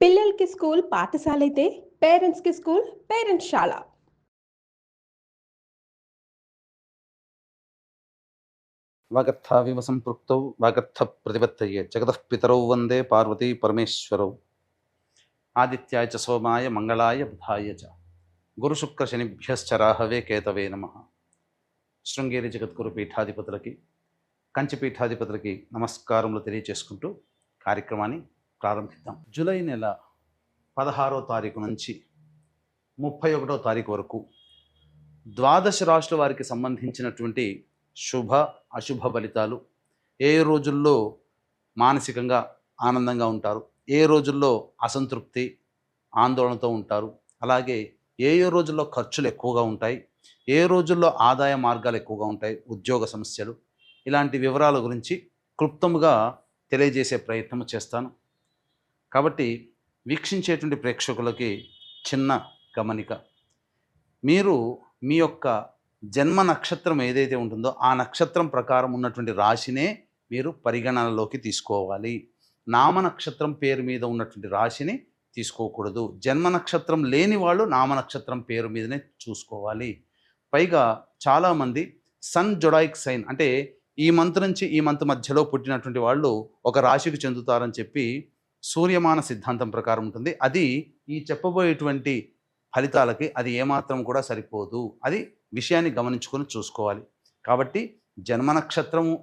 పిల్లలకి స్కూల్ పాఠశాల అయితే పేరెంట్స్‌కి స్కూల్ పేరెంట్స్‌శాల. వాగర్థావివ సంపృక్తౌ వాగర్థ ప్రతిపత్తయే జగతః పితరౌ వందే పార్వతీ పరమేశ్వరౌ. ఆదిత్యాయ చ సోమాయ మంగళాయ బుధాయ చ గురుశుక్ర శనిభ్యశ్చ రాహవే కేతవే నమః. శృంగేరి జగద్గురు పీఠాధిపతులకి కంచి పీఠాధిపతులకి నమస్కారములు తెలియచేసుకుంటూ కార్యక్రమాన్ని ప్రారంభిద్దాం. జూలై నెల 16వ తారీఖు నుంచి 31వ తారీఖు వరకు ద్వాదశ రాశుల వారికి సంబంధించినటువంటి శుభ అశుభ ఫలితాలు, ఏ రోజుల్లో మానసికంగా ఆనందంగా ఉంటారు, ఏ రోజుల్లో అసంతృప్తి ఆందోళనతో ఉంటారు, అలాగే ఏ రోజుల్లో ఖర్చులు ఎక్కువగా ఉంటాయి, ఏ రోజుల్లో ఆదాయ మార్గాలు ఎక్కువగా ఉంటాయి, ఉద్యోగ సమస్యలు, ఇలాంటి వివరాల గురించి క్లుప్తముగా తెలియజేసే ప్రయత్నం చేస్తాను. కాబట్టి వీక్షించేటువంటి ప్రేక్షకులకి చిన్న గమనిక, మీరు మీ యొక్క జన్మ నక్షత్రం ఏదైతే ఉంటుందో ఆ నక్షత్రం ప్రకారం ఉన్నటువంటి రాశినే మీరు పరిగణనలోకి తీసుకోవాలి. నామ నక్షత్రం పేరు మీద ఉన్నటువంటి రాశిని తీసుకోకూడదు. జన్మ నక్షత్రం లేని వాళ్ళు నామ నక్షత్రం పేరు మీదనే చూసుకోవాలి. పైగా చాలామంది సన్ జొడాయిక్ సైన్ అంటే ఈ మంత్ నుంచి ఈ మంత్ మధ్యలో పుట్టినటువంటి వాళ్ళు ఒక రాశికి చెందుతారని చెప్పి సూర్యమాన సిద్ధాంతం ప్రకారం ఉంటుంది. అది ఈ చెప్పబోయేటువంటి ఫలితాలకి అది ఏమాత్రం కూడా సరిపోదు. అది విషయాన్ని గమనించుకొని చూసుకోవాలి. కాబట్టి జన్మ నక్షత్రము,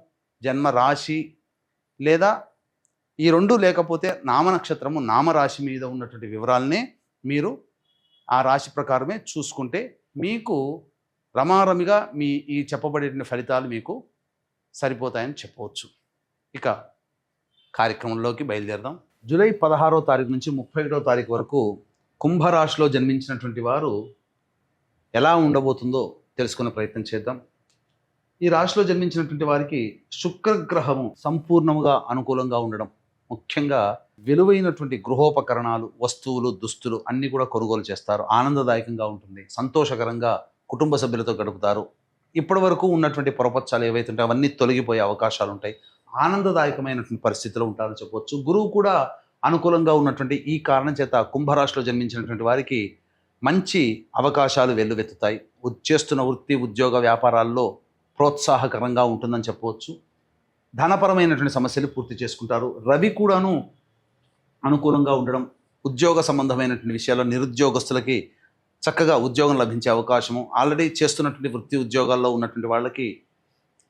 జన్మ రాశి లేదా ఈ రెండు లేకపోతే నామ నక్షత్రము, నామరాశి మీద ఉన్నటువంటి వివరాలనే మీరు ఆ రాశి ప్రకారమే చూసుకుంటే మీకు రమారమిగా మీ ఈ చెప్పబడే ఫలితాలు మీకు సరిపోతాయని చెప్పవచ్చు. ఇక కార్యక్రమంలోకి బయలుదేరదాం. జూలై 16వ తారీఖు నుంచి 31వ తారీఖు వరకు కుంభరాశిలో జన్మించినటువంటి వారు ఎలా ఉండబోతుందో తెలుసుకునే ప్రయత్నం చేద్దాం. ఈ రాశిలో జన్మించినటువంటి వారికి శుక్రగ్రహము సంపూర్ణముగా అనుకూలంగా ఉండడం, ముఖ్యంగా విలువైనటువంటి గృహోపకరణాలు, వస్తువులు, దుస్తులు అన్నీ కూడా కొనుగోలు చేస్తారు. ఆనందదాయకంగా ఉంటుంది, సంతోషకరంగా కుటుంబ సభ్యులతో గడుపుతారు. ఇప్పటి వరకు ఉన్నటువంటి పొరపచ్చాలు ఏవైతే ఉంటాయో అవన్నీ తొలగిపోయే అవకాశాలు ఉంటాయి. ఆనందదాయకమైనటువంటి పరిస్థితిలో ఉంటారని చెప్పవచ్చు. గురువు కూడా అనుకూలంగా ఉన్నటువంటి ఈ కారణం చేత కుంభరాశిలో జన్మించినటువంటి వారికి మంచి అవకాశాలు వెల్లువెత్తుతాయి. చేస్తున్న వృత్తి, ఉద్యోగ, వ్యాపారాల్లో ప్రోత్సాహకరంగా ఉంటుందని చెప్పవచ్చు. ధనపరమైనటువంటి సమస్యలు పూర్తి చేసుకుంటారు. రవి కూడాను అనుకూలంగా ఉండడం, ఉద్యోగ సంబంధమైనటువంటి విషయాల్లో నిరుద్యోగస్తులకి చక్కగా ఉద్యోగం లభించే అవకాశము, ఆల్రెడీ చేస్తున్నటువంటి వృత్తి ఉద్యోగాల్లో ఉన్నటువంటి వాళ్ళకి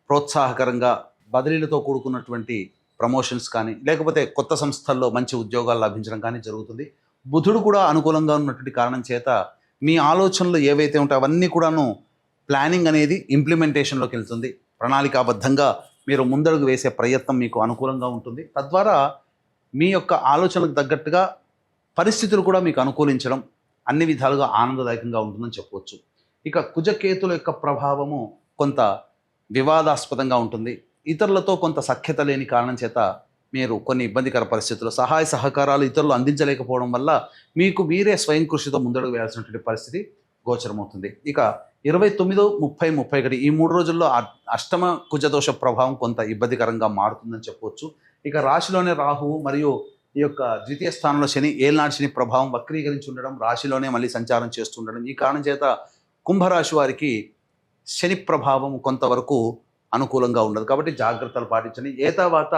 ప్రోత్సాహకరంగా బదిలీలతో కూడుకున్నటువంటి ప్రమోషన్స్ కానీ లేకపోతే కొత్త సంస్థల్లో మంచి ఉద్యోగాలు లభించడం కానీ జరుగుతుంది. బుధుడు కూడా అనుకూలంగా ఉన్నటువంటి కారణం చేత మీ ఆలోచనలు ఏవైతే ఉంటాయో అవన్నీ కూడాను ప్లానింగ్ అనేది ఇంప్లిమెంటేషన్లోకి వెళ్తుంది. ప్రణాళికాబద్ధంగా మీరు ముందడుగు వేసే ప్రయత్నం మీకు అనుకూలంగా ఉంటుంది. తద్వారా మీ యొక్క ఆలోచనలకు తగ్గట్టుగా పరిస్థితులు కూడా మీకు అనుకూలించడం అన్ని విధాలుగా ఆనందదాయకంగా ఉంటుందని చెప్పవచ్చు. ఇక కుజకేతుల యొక్క ప్రభావము కొంత వివాదాస్పదంగా ఉంటుంది. ఇతరులతో కొంత సఖ్యత లేని కారణం చేత మీరు కొన్ని ఇబ్బందికర పరిస్థితులు, సహాయ సహకారాలు ఇతరులు అందించలేకపోవడం వల్ల మీకు మీరే స్వయం కృషితో ముందడుగు వేయాల్సినటువంటి పరిస్థితి గోచరమవుతుంది. ఇక 29, 30, 31 ఈ 3 రోజుల్లో అష్టమ కుజదోష ప్రభావం కొంత ఇబ్బందికరంగా మారుతుందని చెప్పవచ్చు. ఇక రాశిలోనే రాహువు మరియు ఈ యొక్క ద్వితీయ స్థానంలో శని, ఏళ్ళనాటి శని ప్రభావం వక్రీకరించి ఉండడం, రాశిలోనే మళ్ళీ సంచారం చేస్తుండడం, ఈ కారణం చేత కుంభరాశి వారికి శని ప్రభావం కొంతవరకు అనుకూలంగా ఉండదు. కాబట్టి జాగ్రత్తలు పాటించండి. తర్వాత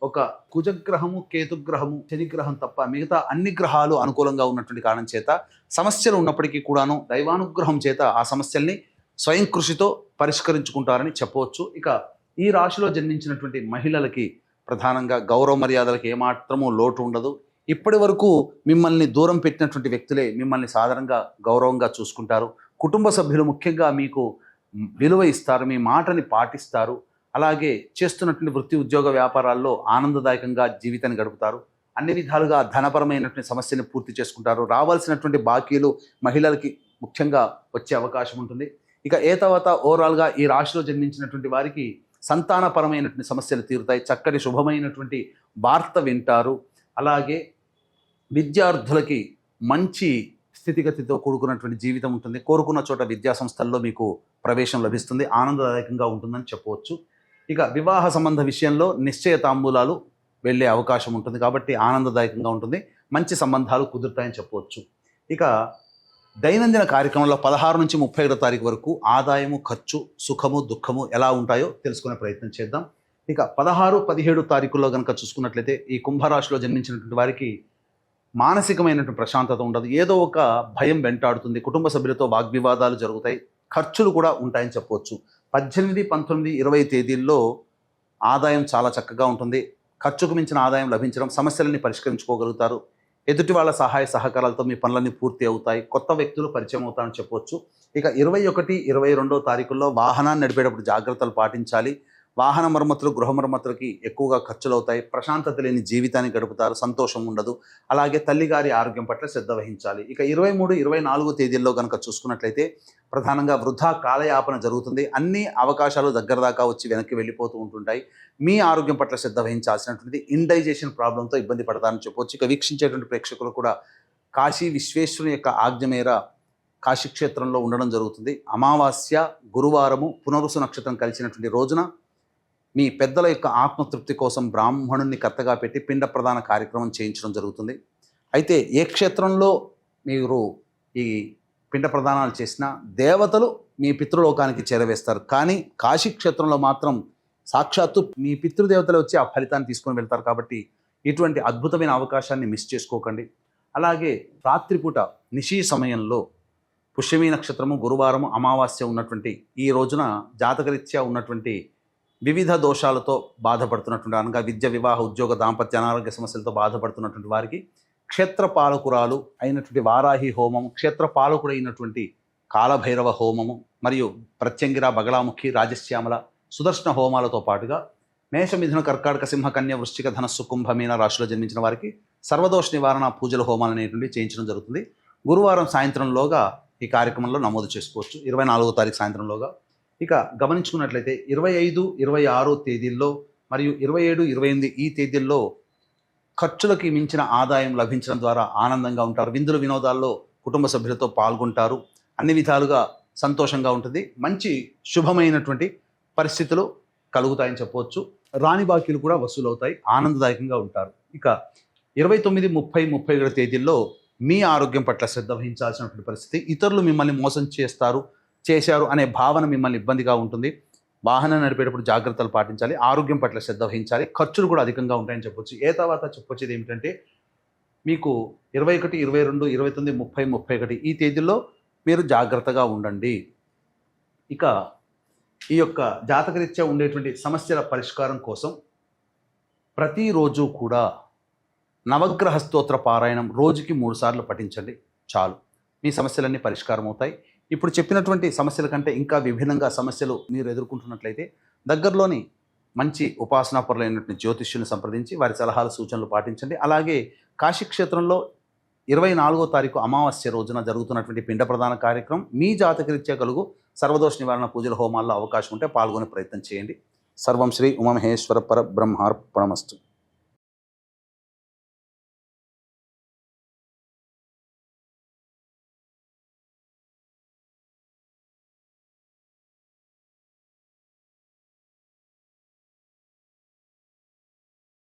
ఒక కుజగ్రహము, కేతుగ్రహము, శనిగ్రహం తప్ప మిగతా అన్ని గ్రహాలు అనుకూలంగా ఉన్నటువంటి కారణం చేత సమస్యలు ఉన్నప్పటికీ కూడాను దైవానుగ్రహం చేత ఆ సమస్యల్ని స్వయం కృషితో పరిష్కరించుకుంటారని చెప్పవచ్చు. ఇక ఈ రాశిలో జన్మించినటువంటి మహిళలకి ప్రధానంగా గౌరవ మర్యాదలకి ఏమాత్రమూ లోటు ఉండదు. ఇప్పటి వరకు మిమ్మల్ని దూరం పెట్టినటువంటి వ్యక్తులే మిమ్మల్ని సాధారణంగా గౌరవంగా చూసుకుంటారు. కుటుంబ సభ్యులు ముఖ్యంగా మీకు విలువ ఇస్తారు, మీ మాటని పాటిస్తారు. అలాగే చేస్తున్నటువంటి వృత్తి ఉద్యోగ వ్యాపారాల్లో ఆనందదాయకంగా జీవితాన్ని గడుపుతారు. అన్ని విధాలుగా ధనపరమైనటువంటి సమస్యని పూర్తి చేసుకుంటారు. రావాల్సినటువంటి బాకీలు మహిళలకి ముఖ్యంగా వచ్చే అవకాశం ఉంటుంది. ఇక తర్వాత ఓవరాల్గా ఈ రాశిలో జన్మించినటువంటి వారికి సంతానపరమైనటువంటి సమస్యలు తీరుతాయి. చక్కటి శుభమైనటువంటి వార్త వింటారు. అలాగే విద్యార్థులకి మంచి స్థితిగతితో కూడుకున్నటువంటి జీవితం ఉంటుంది. కోరుకున్న చోట విద్యా సంస్థల్లో మీకు ప్రవేశం లభిస్తుంది. ఆనందదాయకంగా ఉంటుందని చెప్పవచ్చు. ఇక వివాహ సంబంధ విషయంలో నిశ్చయ తాంబూలాలు వెళ్ళే అవకాశం ఉంటుంది. కాబట్టి ఆనందదాయకంగా ఉంటుంది. మంచి సంబంధాలు కుదురుతాయని చెప్పవచ్చు. ఇక దైనందిన కార్యక్రమంలో 16 నుంచి 31 తారీఖు వరకు ఆదాయము, ఖర్చు, సుఖము, దుఃఖము ఎలా ఉంటాయో తెలుసుకునే ప్రయత్నం చేద్దాం. ఇక 16, 17 తారీఖుల్లో కనుక చూసుకున్నట్లయితే ఈ కుంభరాశిలో జన్మించినటువంటి వారికి మానసికమైనటువంటి ప్రశాంతత ఉండదు. ఏదో ఒక భయం వెంటాడుతుంది. కుటుంబ సభ్యులతో వాగ్వివాదాలు జరుగుతాయి. ఖర్చులు కూడా ఉంటాయని చెప్పవచ్చు. 18, 19, 20 తేదీల్లో ఆదాయం చాలా చక్కగా ఉంటుంది. ఖర్చుకు మించిన ఆదాయం లభించడం, సమస్యలన్నీ పరిష్కరించుకోగలుగుతారు. ఎదుటి వాళ్ళ సహాయ సహకారాలతో మీ పనులన్నీ పూర్తి అవుతాయి. కొత్త వ్యక్తులు పరిచయం అవుతారని చెప్పవచ్చు. ఇక 21, 22 తారీఖుల్లో వాహనాన్ని నడిపేటప్పుడు జాగ్రత్తలు పాటించాలి. వాహన మరమ్మతులు, గృహ మరమ్మతులకి ఎక్కువగా ఖర్చులు అవుతాయి. ప్రశాంతత లేని జీవితాన్ని గడుపుతారు. సంతోషం ఉండదు. అలాగే తల్లిగారి ఆరోగ్యం పట్ల శ్రద్ధ వహించాలి. ఇక 23, 24 తేదీల్లో కనుక చూసుకున్నట్లయితే ప్రధానంగా వృధా కాలయాపన జరుగుతుంది. అన్ని అవకాశాలు దగ్గర దాకా వచ్చి వెనక్కి వెళ్ళిపోతూ ఉంటుంటాయి. మీ ఆరోగ్యం పట్ల శ్రద్ధ వహించాల్సినటువంటిది. ఇండైజేషన్ ప్రాబ్లంతో ఇబ్బంది పడతారని చెప్పవచ్చు. ఇక వీక్షించేటువంటి ప్రేక్షకులు కూడా కాశీ విశ్వేశ్వరుని యొక్క ఆజ్ఞ మేర కాశీక్షేత్రంలో ఉండడం జరుగుతుంది. అమావాస్య, గురువారము, పునరుసు నక్షత్రం కలిసినటువంటి రోజున మీ పెద్దల యొక్క ఆత్మతృప్తి కోసం బ్రాహ్మణుని కర్తగా పెట్టి పిండ ప్రదాన కార్యక్రమం చేయించడం జరుగుతుంది. అయితే ఏ క్షేత్రంలో మీరు ఈ పిండ ప్రదానాలు చేసినా దేవతలు మీ పితృలోకానికి చేరవేస్తారు. కానీ కాశీ క్షేత్రంలో మాత్రం సాక్షాత్తు మీ పితృదేవతలు వచ్చి ఆ ఫలితాన్ని తీసుకొని వెళ్తారు. కాబట్టి ఇటువంటి అద్భుతమైన అవకాశాన్ని మిస్ చేసుకోకండి. అలాగే రాత్రిపూట నిశీ సమయంలో పుష్యమీ నక్షత్రము, గురువారము, అమావాస్య ఉన్నటువంటి ఈ రోజున జాతకరీత్యా ఉన్నటువంటి వివిధ దోషాలతో బాధపడుతున్నటువంటి, అనగా విద్య, వివాహ, ఉద్యోగ, దాంపత్య, అనారోగ్య సమస్యలతో బాధపడుతున్నటువంటి వారికి క్షేత్రపాలకురాలు అయినటువంటి వారాహి హోమము, క్షేత్రపాలకుడు అయినటువంటి కాలభైరవ హోమము మరియు ప్రత్యంగిర, బగలాముఖి, రాజశ్యామల, సుదర్శన హోమాలతో పాటుగా మేష, మిథున, కర్కాటక, సింహ, కన్య, వృశ్చిక, ధనస్సు, కుంభ, మీన రాశిలో జన్మించిన వారికి సర్వదోష నివారణ పూజల హోమాలు అనేటువంటి చేయించడం జరుగుతుంది. గురువారం సాయంత్రంలోగా ఈ కార్యక్రమంలో నమోదు చేసుకోవచ్చు. 24వ తారీఖు సాయంత్రంలోగా. ఇక గమనించుకున్నట్లయితే 25, 26 తేదీల్లో మరియు 27, 28 ఈ తేదీల్లో ఖర్చులకి మించిన ఆదాయం లభించడం ద్వారా ఆనందంగా ఉంటారు. విందులు, వినోదాల్లో కుటుంబ సభ్యులతో పాల్గొంటారు. అన్ని విధాలుగా సంతోషంగా ఉంటుంది. మంచి శుభమైనటువంటి పరిస్థితులు కలుగుతాయని చెప్పవచ్చు. రాని బాకీలు కూడా వసూలవుతాయి. ఆనందదాయకంగా ఉంటారు. ఇక 29, 30, 31 తేదీల్లో మీ ఆరోగ్యం పట్ల శ్రద్ధ వహించాల్సినటువంటి పరిస్థితి. ఇతరులు మిమ్మల్ని మోసం చేశారు అనే భావన మిమ్మల్ని ఇబ్బందిగా ఉంటుంది. వాహనం నడిపేటప్పుడు జాగ్రత్తలు పాటించాలి. ఆరోగ్యం పట్ల శ్రద్ధ వహించాలి. ఖర్చులు కూడా అధికంగా ఉంటాయని చెప్పొచ్చు. తర్వాత చెప్పొచ్చేది ఏమిటంటే మీకు 21, 22, 29, 30, 31 ఈ తేదీల్లో మీరు జాగ్రత్తగా ఉండండి. ఇక ఈ యొక్క జాతకరీత్యా ఉండేటువంటి సమస్యల పరిష్కారం కోసం ప్రతిరోజు కూడా నవగ్రహ స్తోత్ర పారాయణం రోజుకి 3 సార్లు పఠించండి. చాలు, మీ సమస్యలన్నీ పరిష్కారం అవుతాయి. ఇప్పుడు చెప్పినటువంటి సమస్యల కంటే ఇంకా విభిన్నంగా సమస్యలు మీరు ఎదుర్కొంటున్నట్లయితే దగ్గరలోని మంచి ఉపాసనాపరులైనటువంటి జ్యోతిష్యుని సంప్రదించి వారి సలహాలు, సూచనలు పాటించండి. అలాగే కాశీక్షేత్రంలో 24వ తారీఖు అమావాస్య రోజున జరుగుతున్నటువంటి పిండ ప్రదాన కార్యక్రమం మీ జాతకరీత్యా కలుగు సర్వదోష నివారణ పూజల హోమాల్లో అవకాశం ఉంటే పాల్గొనే ప్రయత్నం చేయండి. సర్వం శ్రీ ఉమామహేశ్వర పరబ్రహ్మార్పణమస్తు.